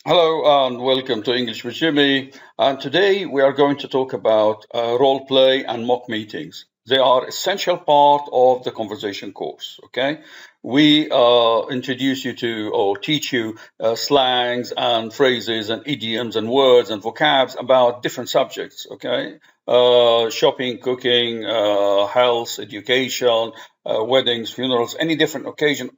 Hello and welcome to English with Jimmy. And today we are going to talk about role play and mock meetings. They are essential part of the conversation course. Okay, we introduce you to or teach you slangs and phrases and idioms and words and vocabs about different subjects. Okay, shopping, cooking, health, education, weddings, funerals, any different occasion,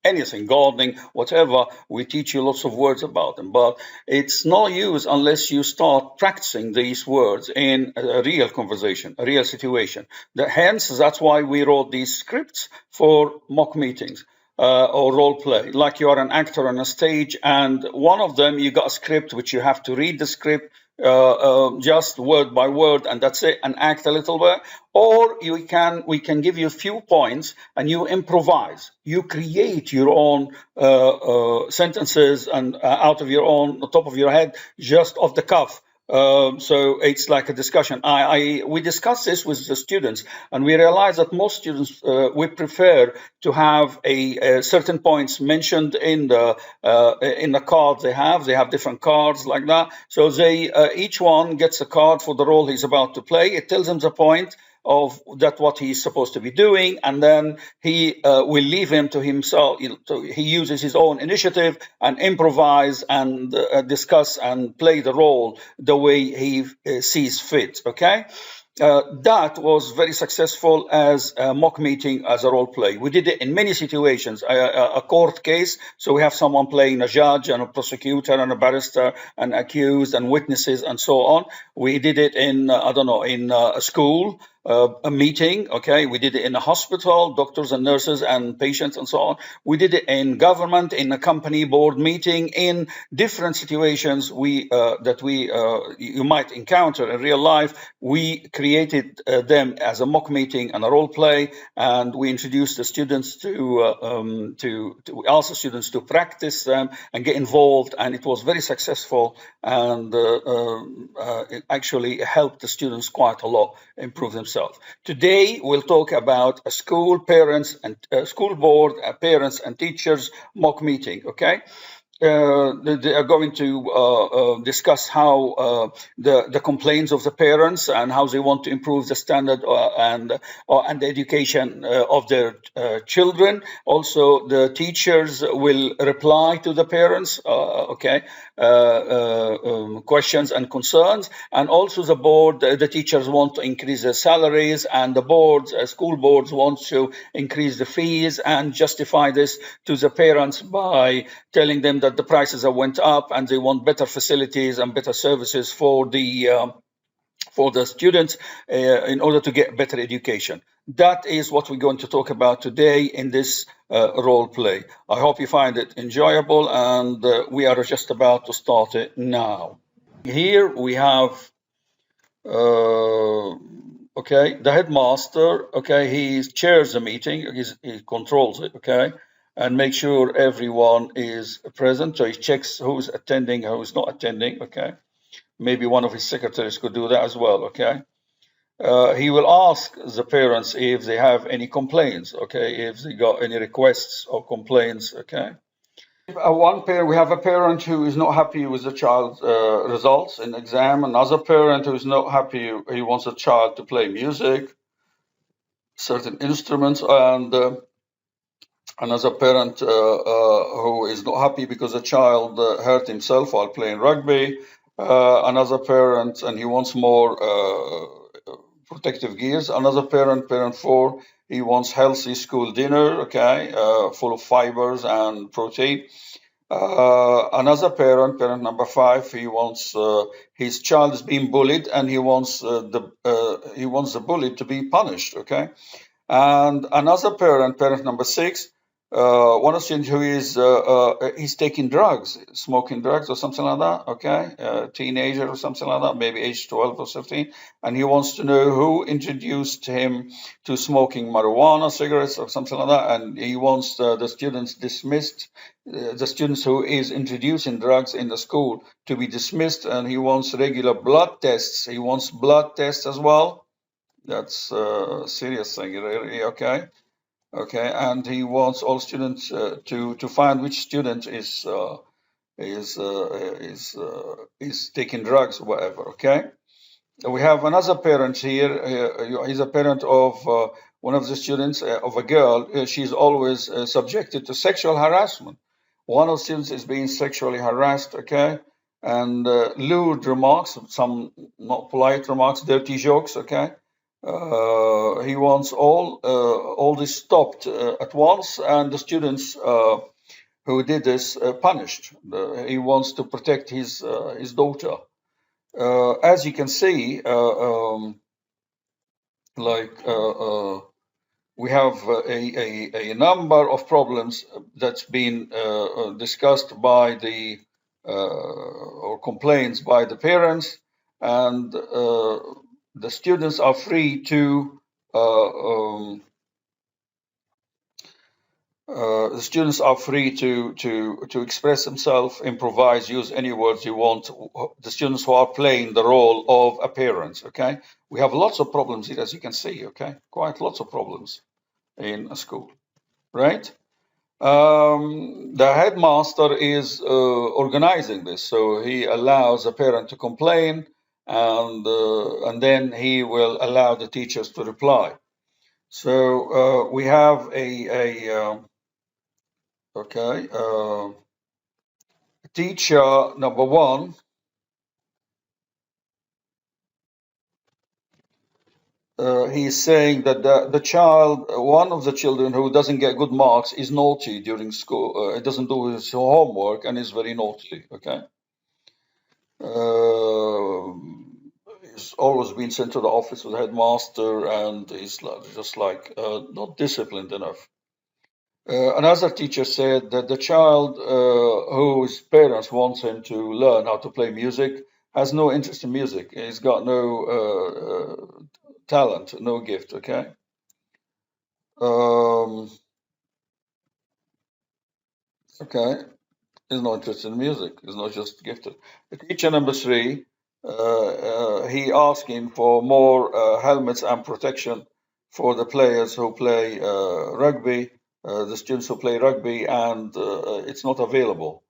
anything, gardening, whatever. We teach you lots of words about them, but it's no use unless you start practicing these words in a real conversation, a real situation. Hence, that's why we wrote these scripts for mock meetings. Or role play, like you are an actor on a stage, and one of them you got a script which you have to read the script just word by word, and that's it, and act a little bit. Or we can give you a few points and you improvise. You create your own sentences and out of your own, the top of your head, just off the cuff. So it's like a discussion. We discussed this with the students, and we realized that most students we prefer to have a certain points mentioned in the cards they have. They have different cards like that. So they each one gets a card for the role he's about to play. It tells him the point of that what he's supposed to be doing, and then he will leave him to himself. So he uses his own initiative and improvise and discuss and play the role the way he sees fit. Okay. That was very successful as a mock meeting, as a role play. We did it in many situations. A court case, so we have someone playing a judge and a prosecutor and a barrister and accused and witnesses and so on. We did it in, in a school. A meeting, okay? We did it in a hospital, doctors and nurses and patients and so on. We did it in government, in a company board meeting, in different situations you might encounter in real life. We created them as a mock meeting and a role play, and we introduced the students we asked the students to practice them and get involved, and it was very successful, and it actually helped the students quite a lot improve themselves. Today, we'll talk about a school parents and school board, parents and teachers mock meeting. Okay. They are going to discuss how the complaints of the parents and how they want to improve the standard and the education of their children. Also, the teachers will reply to the parents, questions and concerns, and also the board. The teachers want to increase their salaries, and the boards, school boards, want to increase the fees and justify this to the parents by telling them that the prices have went up and they want better facilities and better services for the students in order to get better education. That is what we're going to talk about today in this role play. I hope you find it enjoyable, and we are just about to start it now. Here we have the headmaster. Okay, he chairs the meeting. He controls it. Okay, and make sure everyone is present. So he checks who's attending, who's not attending. Okay, maybe one of his secretaries could do that as well. Okay. He will ask the parents if they have any complaints. Okay, if they got any requests or complaints. Okay. We have a parent who is not happy with the child's results in exam. Another parent who is not happy. He wants a child to play music, certain instruments, and another parent who is not happy because the child hurt himself while playing rugby. Another parent, and he wants more protective gears. Another parent 4, he wants healthy school dinner, okay, full of fibers and protein. Another parent number 5, he wants his child is being bullied, and he wants the bully to be punished, okay. And another parent number 6, one of the students who is he's taking drugs, smoking drugs or something like that. Okay, teenager or something like that, maybe age 12 or 15, and he wants to know who introduced him to smoking marijuana, cigarettes, or something like that, and he wants the students dismissed, the students who is introducing drugs in the school to be dismissed, and he wants regular blood tests. He wants blood tests as well. That's a serious thing, really. Okay. Okay, and he wants all students to find which student is taking drugs or whatever. Okay, we have another parent here. He's a parent of one of the students of a girl. She's always subjected to sexual harassment. One of the students is being sexually harassed. Okay, and lewd remarks, some not polite remarks, dirty jokes. Okay, he wants all this stopped at once, and the students who did this punished. He wants to protect his daughter. As you can see, we have a number of problems that's been discussed by the or complaints by the parents, and the students are free to express themselves, improvise, use any words you want. The students who are playing the role of a parent. Okay, we have lots of problems here, as you can see. Okay, quite lots of problems in a school, right? The headmaster is organizing this, so he allows a parent to complain, and then he will allow the teachers to reply. So we have teacher number one. He's saying that the child, one of the children who doesn't get good marks, is naughty during school. He doesn't do his homework and is very naughty. Okay. He's always been sent to the office with the headmaster, and he's just like not disciplined enough. Another teacher said that the child whose parents want him to learn how to play music has no interest in music. He's got no talent, no gift. Okay. Okay. He's not interested in music. He's not just gifted. The teacher number three, he asking for more helmets and protection for the players who play rugby, the students who play rugby, and it's not available.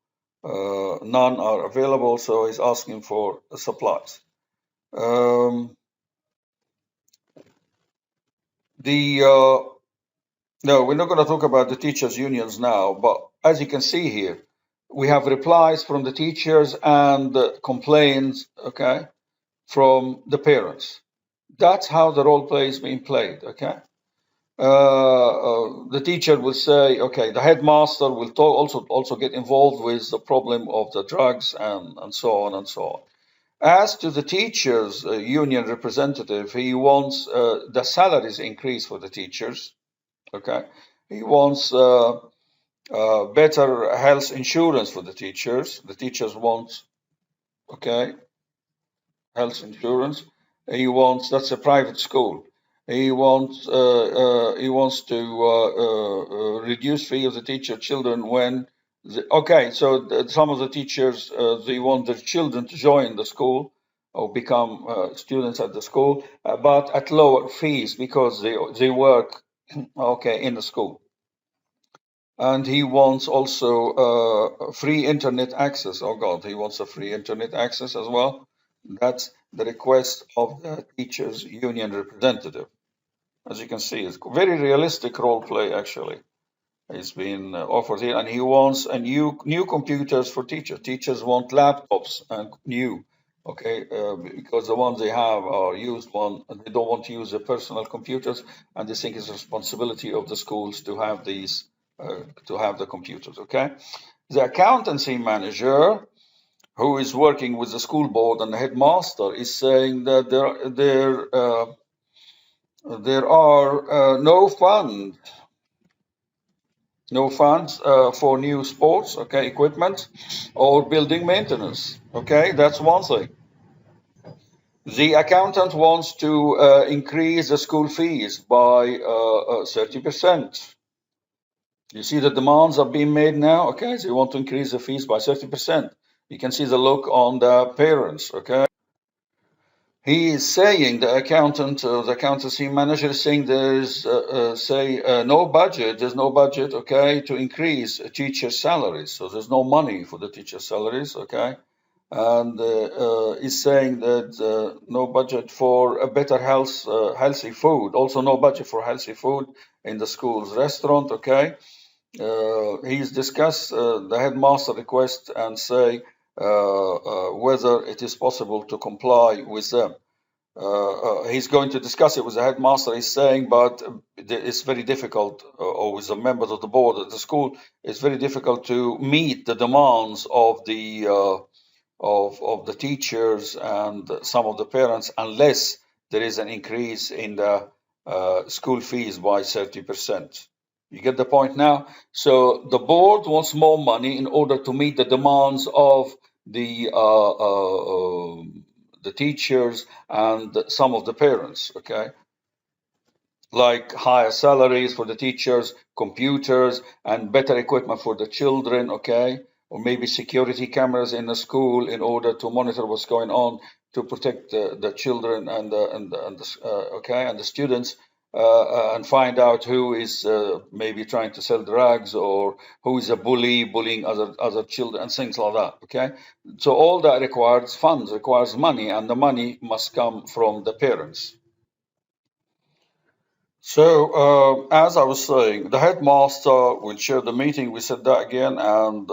None are available, so he's asking for supplies. No, we're not going to talk about the teachers' unions now, but as you can see here, we have replies from the teachers and complaints, okay, from the parents. That's how the role play is being played, okay? The teacher will say, okay, the headmaster will also get involved with the problem of the drugs and so on and so on. As to the teachers' union representative, he wants the salaries increase for the teachers, okay? He wants better health insurance for the teachers. The teachers want, okay, health insurance. He wants, that's a private school. He wants to reduce fee of the teacher children when, some of the teachers, they want their children to join the school or become students at the school, but at lower fees because they work, okay, in the school. And he wants also free internet access. Oh God, he wants a free internet access as well. That's the request of the teachers' union representative. As you can see, it's very realistic role play actually. It's been offered here, and he wants a new computers for teachers. Teachers want laptops and new, okay, because the ones they have are used one, and they don't want to use their personal computers, and they think it's a responsibility of the schools to have these, to have the computers, okay. The accountancy manager, who is working with the school board and the headmaster, is saying that there are no funds. No funds for new sports, okay, equipment or building maintenance. Okay, that's one thing. The accountant wants to increase the school fees by 30%. You see the demands are being made now. Okay, they want to increase the fees by 30%. You can see the look on the parents. Okay, he is saying, the accountant, the accountancy manager is saying there's no budget. There's no budget. Okay, to increase teacher salaries. So there's no money for the teacher salaries. Okay, and is saying that no budget for a better healthy food. Also, no budget for healthy food in the school's restaurant. Okay, he's discussed the headmaster request and say whether it is possible to comply with them. He's going to discuss it with the headmaster, he's saying, but it's very difficult, or with the members of the board at the school, it's very difficult to meet the demands of the teachers and some of the parents unless there is an increase in the school fees by 30%. You get the point now? So the board wants more money in order to meet the demands of the teachers and some of the parents, okay? Like higher salaries for the teachers, computers, and better equipment for the children, okay? Or maybe security cameras in the school in order to monitor what's going on to protect the children and the students, and find out who is maybe trying to sell drugs or who is a bullying other children and things like that. Okay, so all that requires funds, requires money, and the money must come from the parents. So, as I was saying, the headmaster will chair the meeting. We said that again, and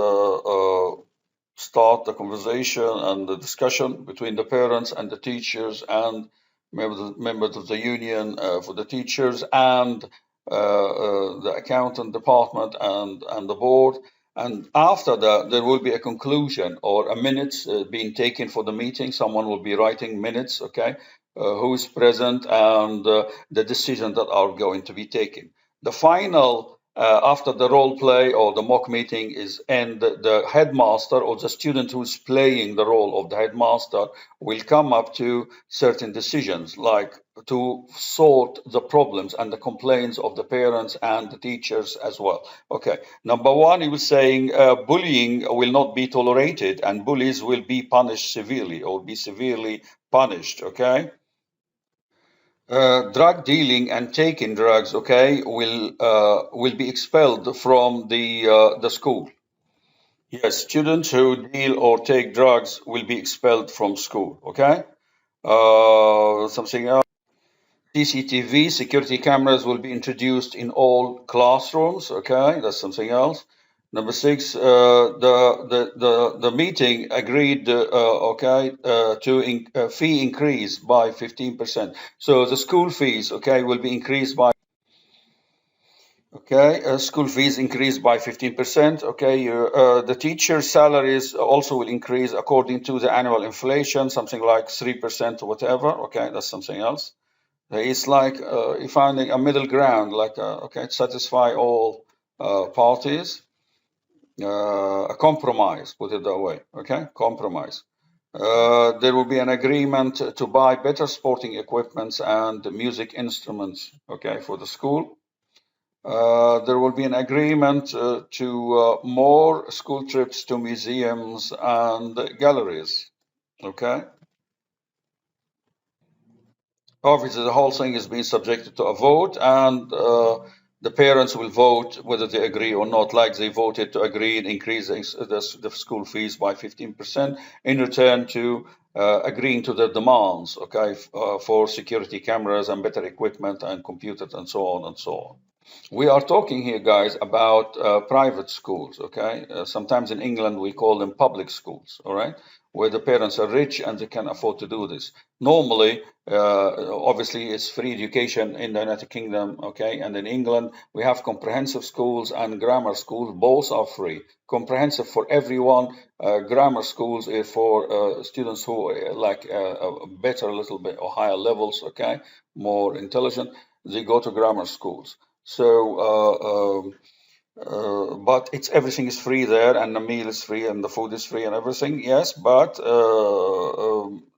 start the conversation and the discussion between the parents and the teachers and members of the union for the teachers and the accountant department and the board. And after that, there will be a conclusion or a minutes being taken for the meeting. Someone will be writing minutes, okay, who is present and the decisions that are going to be taken. The final after the role play or the mock meeting is end, the headmaster or the student who's playing the role of the headmaster will come up to certain decisions, like to sort the problems and the complaints of the parents and the teachers as well. Okay, number one, he was saying bullying will not be tolerated and bullies will be punished severely or be severely punished. Okay. Drug dealing and taking drugs, okay, will be expelled from the school. Yes, students who deal or take drugs will be expelled from school. Okay. Something else. CCTV security cameras will be introduced in all classrooms. Okay, that's something else. Number six, the meeting agreed, to fee increase by 15%. So the school fees, okay, will be increased by. Okay, school fees increased by 15%. Okay, the teacher salaries also will increase according to the annual inflation, something like 3% or whatever. Okay, that's something else. It's like finding a middle ground, like okay, satisfy all parties. A compromise, put it that way. Okay, compromise. There will be an agreement to buy better sporting equipments and music instruments. Okay, for the school. There will be an agreement to more school trips to museums and galleries. Okay. Obviously, the whole thing is being subjected to a vote, and the parents will vote whether they agree or not, like they voted to agree in increasing the school fees by 15% in return to agreeing to the demands, okay, for security cameras and better equipment and computers and so on and so on. We are talking here, guys, about private schools, okay? Sometimes in England we call them public schools, all right? Where the parents are rich and they can afford to do this. Normally, obviously, it's free education in the United Kingdom, okay? And in England, we have comprehensive schools and grammar schools. Both are free. Comprehensive for everyone. Grammar schools is for students who like better a little bit or higher levels, okay? More intelligent. They go to grammar schools. So but everything is free there, and the meal is free, and the food is free, and everything. Yes, but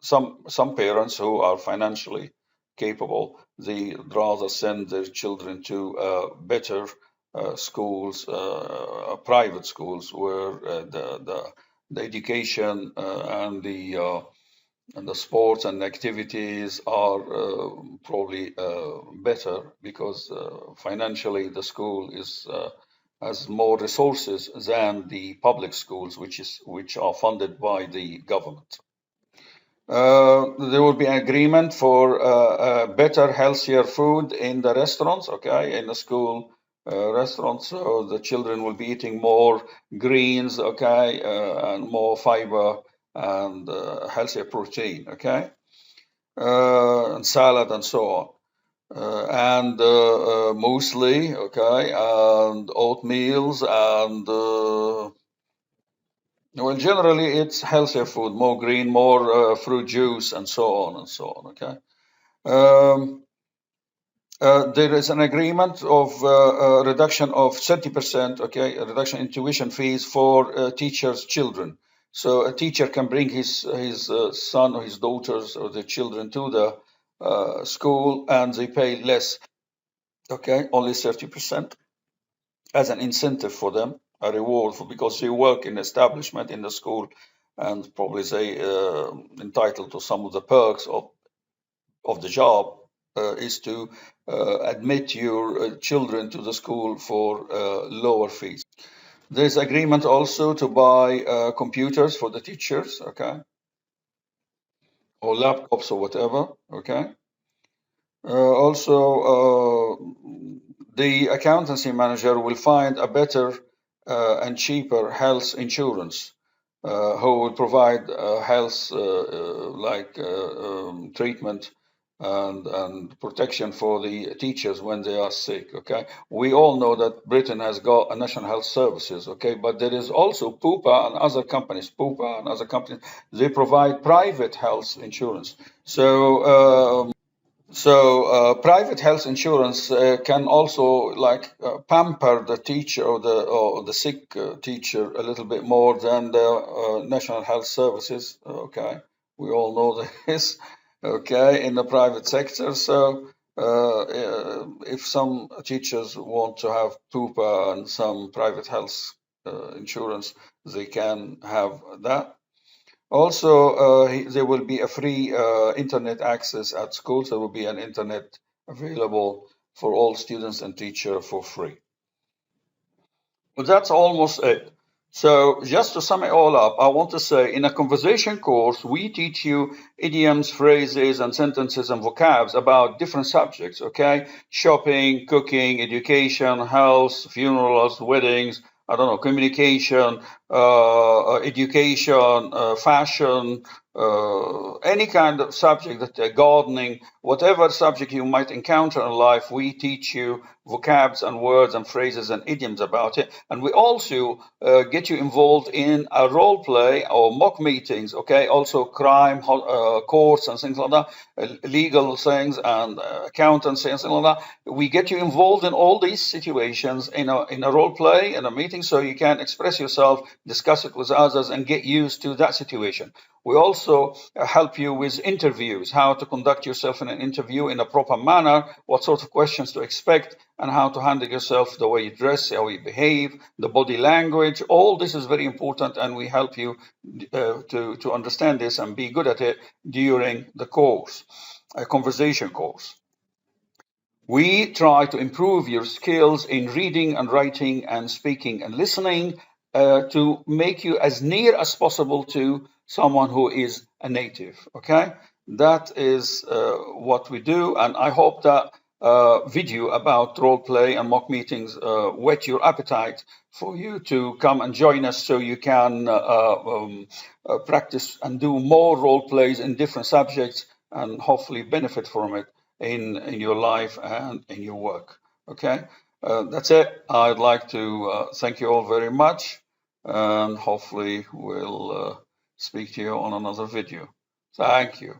some parents who are financially capable, they rather send their children to better schools, private schools, where the education and the sports and activities are probably better, because financially the school has more resources than the public schools, which are funded by the government. There will be an agreement for better, healthier food in the restaurants, okay, in the school restaurants. So the children will be eating more greens, okay, and more fiber and healthier protein, okay, and salad and so on. And muesli, okay, and oatmeals, and well, generally it's healthier food, more green, more fruit juice, and so on and so on. Okay. There is an agreement of reduction of 30%. Okay, a reduction in tuition fees for teachers' children. So a teacher can bring his son or his daughters or their children to the school, and they pay less. Okay, only 30% as an incentive for them, a reward for, because they work in establishment in the school, and probably they entitled to some of the perks of the job, is to admit your children to the school for lower fees. There's agreement also to buy computers for the teachers, okay, or laptops or whatever, okay. Also, the accountancy manager will find a better and cheaper health insurance, who will provide health treatment and protection for the teachers when they are sick. Okay, we all know that Britain has got a National Health Services. Okay, but there is also PUPA and other companies. PUPA and other companies, they provide private health insurance. So. Private health insurance can also pamper the teacher or the sick teacher a little bit more than the National Health Services. Okay, we all know this. Okay, in the private sector. So if some teachers want to have PUPA and some private health insurance, they can have that. Also, there will be a free internet access at schools. There will be an internet available for all students and teachers for free. Well, that's almost it. So just to sum it all up, I want to say in a conversation course, we teach you idioms, phrases, and sentences and vocabs about different subjects, okay? Shopping, cooking, education, health, funerals, weddings, I don't know, communication, education, fashion, any kind of subject, that gardening, whatever subject you might encounter in life, we teach you vocabs and words and phrases and idioms about it. And we also get you involved in a role play or mock meetings, okay? Also crime courts and things like that, legal things and accountancy and things like that. We get you involved in all these situations in a role play, in a meeting, so you can express yourself, discuss it with others, and get used to that situation. We also help you with interviews, how to conduct yourself in an interview in a proper manner, what sort of questions to expect, and how to handle yourself, the way you dress, how you behave, the body language. All this is very important, and we help you to understand this and be good at it during the course, a conversation course. We try to improve your skills in reading and writing and speaking and listening, to make you as near as possible to someone who is a native. Okay, that is what we do, and I hope that video about role play and mock meetings whet your appetite for you to come and join us, so you can practice and do more role plays in different subjects, and hopefully benefit from it in your life and in your work. Okay, that's it. I'd like to thank you all very much, and hopefully we'll speak to you on another video. Thank you.